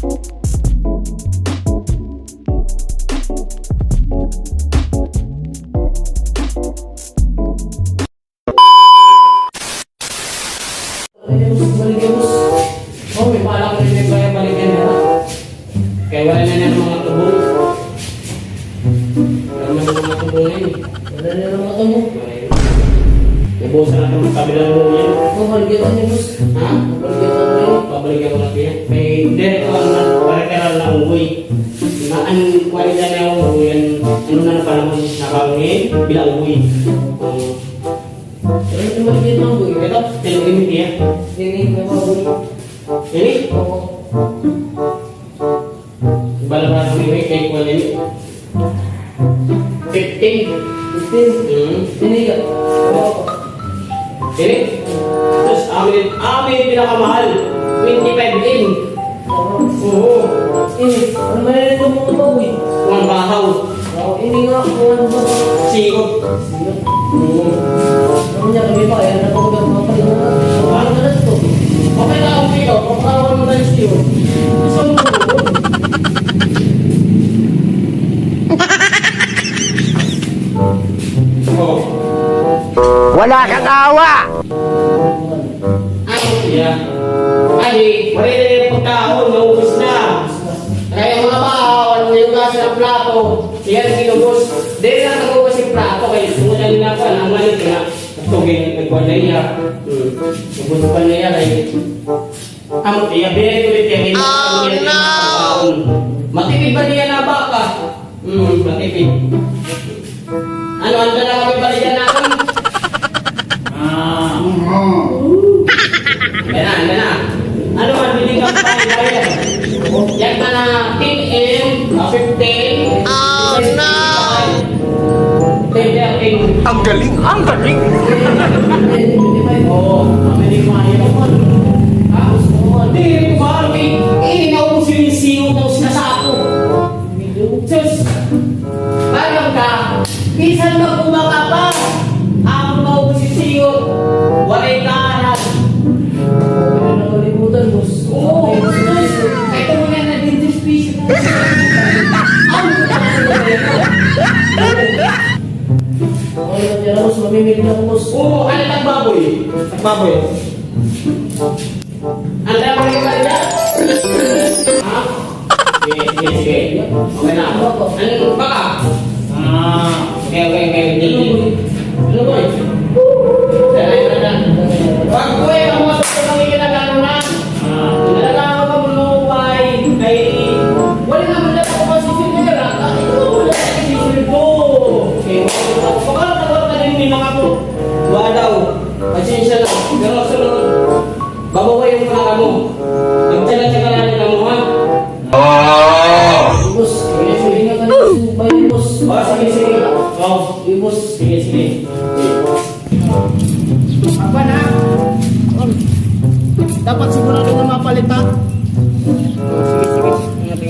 Oh, may pala ko rin kaya balikan na. Kaya wala na ng mga tubong. Wala na ng mga tubong na yun. Wala na ng mga tubong. Nabusan natin ang kabilang mo yan. Babalikan niyo, boss. Ha? Babalikan niyo. Pabalikan ko natin yan. May direct lang na para na umuwi. Ang kwalita na yung umuwi yan. Ano na panahon nakawin bilang umuwi. Ano yung maliit ng boy? Ito, tinugimit niya. Hindi na mabuhay. Ini? Oo. Bala-bala ng iwi kay kuwan yan. 15. 15. Hindi ka. Oo. Ini? Tapos amin pinakamahal. 25 in. Oo. Ini, ano maliit ng mga boy? Ang bahaw. Oo, ini nga. Ano ba? Sikot. Ano niya kami pa? Kaya napagod mga palingan. Ano na ito? Okay na ako dito. Pagkawan mo tayo siyo. Gusto mo ko. Oh. Wala kang awa! Ay, yeah. Ay, wala na yung pagkaon. Naubos na. Kaya mga bahaw, yung gasa ng plato. Yan, kinubos. Dahil na nagubos yung plato. Kaya sumulan nila pa. Ang malit na. Tugin, nagkuhan na iya. Nagubos pa na iya. Ang iya, binay ulit yan. Oh, no! Matipid ba niya na baka? Matipid. Ano, anda na kami balikan natin? Anda na. Ano man, biling ka pa yung bayan? Yan ka na 10 M, 15. Oh, no! 10. Ang galing! Ang galing! Oo, mamilig maayon ako. Hindi, parang inaubos yung siyo na sinasako. Diyos, parang ka, minsan magkumaka pa. Ako maubos yung siyo, walay kanan. Wala na kalimutan, boss. Oo, Diyos, ito mo na na-dentist piece. Ano na Okay na dyan, boss. Mamimili na ako, boss. Oo, ano tagbaboy? Tagbaboy. Ang dami ko ba niya? Ha? Sige. Okay na. Ano baka? Okay. Ano boy? Dala. Wag ko ang mga pagkakang ikinagano na. Nalala ko pa manuway. Kay... Wala naman lang ako kasi sinira. Ito wala kasi sinito. Okay, baka na rin may mga po. Wala daw. Pasensya na. Pero sunod. Babaway yung mga mo. Magtsaga-tsaga na rin mo, ha? Boss, sige nga ka na, bayan, boss. Sige. Boss. Sige. Apa na? Dapat sigurado na mapalitan. Sige. Ingat.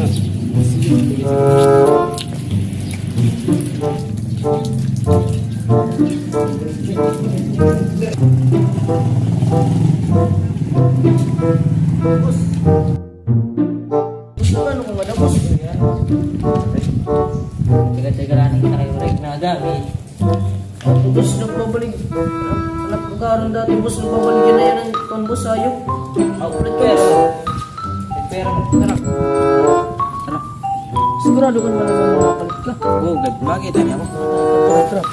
Ano kung ano, boss? Teka lang kita kayo rin na gamit. Boss, nagbabalik. Anak ko karoon dati, boss. Nagbabalik yan na yan ang kon, boss, ayaw. Ako ulit pero. Pero tara. Sigurado ka naman na makapalit ka. Oo, makita niya ako. Tara.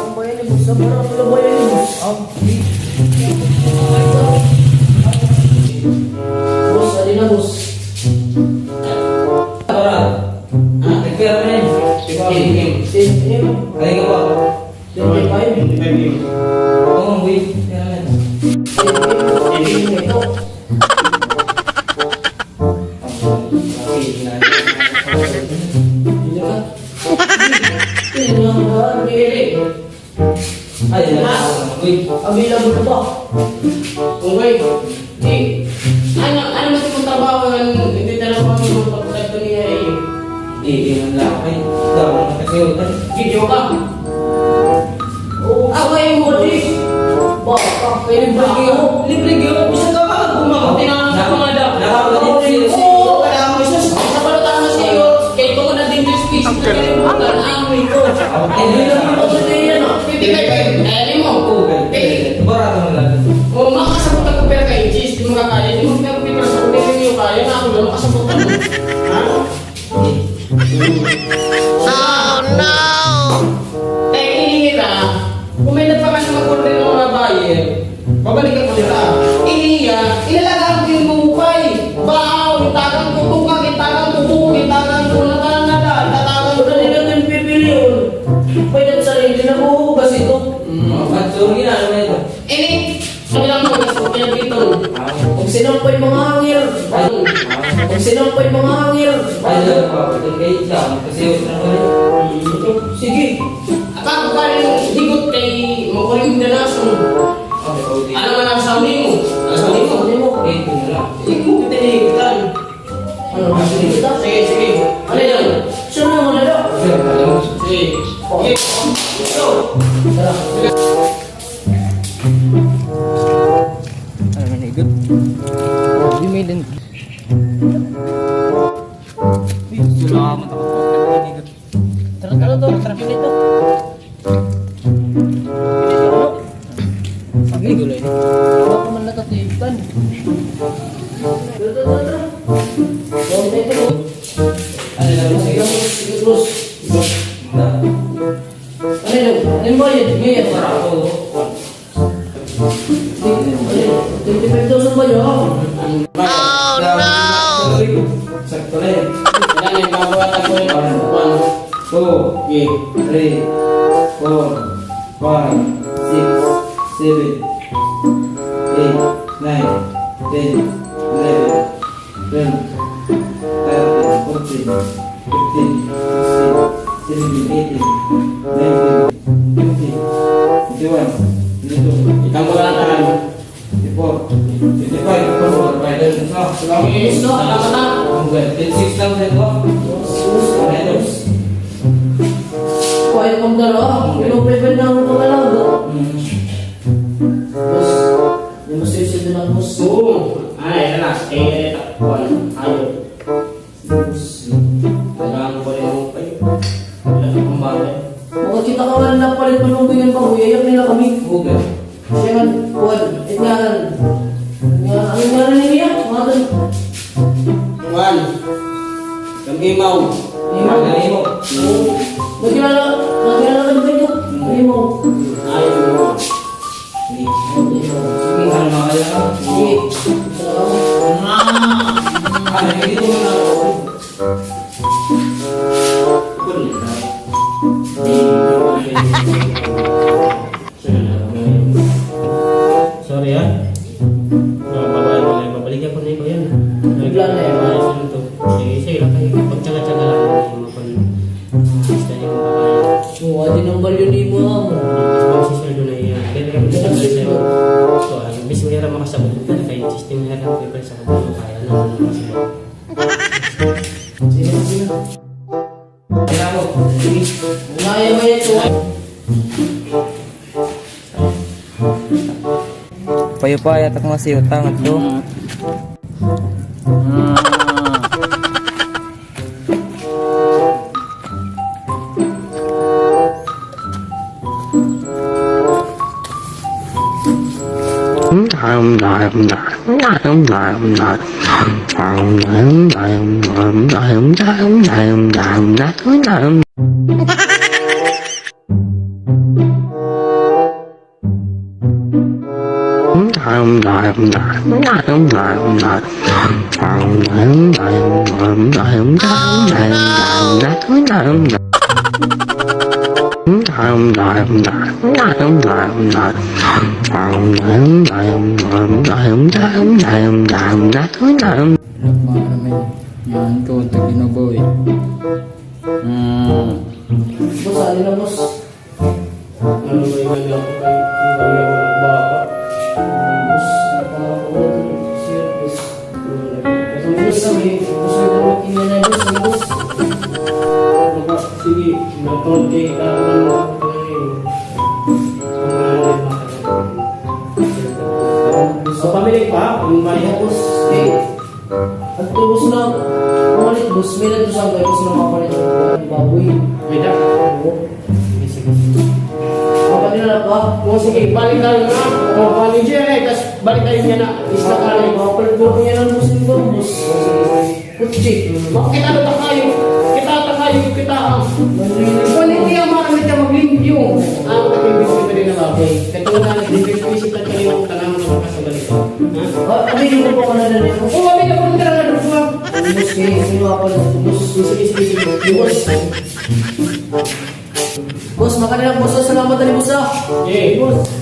Ang bayan ni boss, parang wala bayan ni boss. Boss, alin na, boss. Tara. Pero na yun. Sige. Kaya ka ba? 25. Oo, wait. Kaya na yun. Ito. Ay, wait. Available na ba? Okay. Ano mas yung trabaho ng hindi talaga kami magpapagdagdo niya eh. Hindi man lang. Ay, daw. Kasi yun. Video ka. Oo. Ako yung modis. Baka, kaya libre kayo. Libre kayo. Bisa ka ba? Bumakot tinanong sa mga da. Oo, kaya mo isa sa balota na siya. Kaya ito ko na din yung speech. Nakalimutan ang amoy ko. Hindi lang yung kasi yan ah. Kaya mo. Barato mo lang. O, makakasabot ako pera kay Jis. Di mo kakaya. Di mo pera sa kulit yung kaya na ako lang makasabot ako. Ha? Oh no! Eh, inihira. Kung may nagpakas na mag-order ng mga buyer, babalikan ko nila. Iniya, ilalagaan ko yung bumukay. Bahaw, itagang tutukang, itagang tutukang, itagang tunakan na lang, tatagang Wala nila yung pipili yun. Pwede sa sarili na buhugas ito. Matsuri na, ano na ito? Ini, kami lang mo, gusto ko dito. Kung sinampay mga hangir. Kung sinampay mga hangir. Ay, dito pa. Ito kayo siya. Kasi yung ulit. Sige. Akang pa rin higot kay makuling danason. Okay, okay. Ano man ang sabi mo? Ang sabi mo? Sabi mo. Okay, ito na lang. Hindi mo kitinigitan. Ano ang sige kita? Sige, sige. Ano yan? Siya na mga nila. Sige, alam mo. Sige. Sige. Ito. Tara. Ano na igot? Hindi may din. Sula ka mo takot pa ng igot. Tara, tara, tara. Tara, dito. Sige, gulay. Baka man natatipan. Tara, tara, tara. Huwag na ito. Ano lang mo? Sige, sige, Cruz. Ano yun? Ano yung bayad? Ngayon. Barato. 25,000 ba yun? Oh, no! Sakto na yun. Wala na yung babawalan ko yung 2, Okay. 3, 4, 5, 6, 7, 8, 9, 10, 11, 12, 13, 14, 15, 16, 17, 18, 19, 20, 21, 22, Ikaw mo lang tahan. 24, 25, 26, 27, 28, Okay. So, alamat na. 26 lang sa ito. Quiet kang dala. Pinupipin na ang pangalaga. Boss, hindi mo sisi din ang boss. Oo. Ay, relax. Eh, takpuan. Ayaw. Kailangan ko rin yung kayo. Kailangan ko kumabay. Mga kita ka nga lang palit manubingan pa. Uyayak nila kami. Okay. Siya man, kuwan. Itngaran. Ang nga rin niya. Mga gan. Juan. Kamimaw. Imaw. Magaling mo. Nagkilala ka na kayo. Imaw. Ayaw mo. Sige. Sige, ano mga kaya ka? Sige. Salamat. Ano, hindi mo na ako. Sorry ah. Babae mo lang. Babalik ako na ikaw yan. Bigla na yan. Sige, sige lang kayo. Pagtsaga-tsaga lang. Basta niyo mga babae. Oo, adi ng balyo ni mo. Mas magsisweldo na yan. Kaya kami tagal sa'yo. So, bis mo hirap makasabot. Kaya kayo system na hirap. Kaya sa kabalo kaya na makasabot. Sige, sige. Kaya mo. Sige. Unaya mo yan ito. Payupayat ako masih utang ito. Yan ko, taginaboy. Boss, alin na boss. Ano ba yung ganda ko kay yung ganda ko ng baka? Boss, napakakulat ng service. Ang boss kami, boss yung kumakin na boss, ang boss. Baka, sige, natod kay kakaroon mo ako ngayon. Ang mga matagal. Pabili pa, yung balik. Tapos, at tubos na, pamalit boss, may nagdusang kayo, boss na mapalit ng baboy. Bida. Oo. Mapalit na ba? O sige, balik na lang na. O, balik siya eh, tapos balik tayo niya na. Isla ka rin. Mapalit ko niya ng boss ng boss. Kutsi. Kita na kayo. Kita. Manlinig. Kung hindi ang maramit ka maglimpyo. Ang nag-imbis ka rin na baboy. Kaya na nag-imbis-visit at kanina kung tanang mo naman sa balito. Ha? Aminin mo pa ka na na nito. Oo, kami na po nang talaga doon po. Boss, kayo, hindi mapalit. Boss, Sige. Boss. boss, makanilang boss, salamat na ni boss ah. Yeah, boss.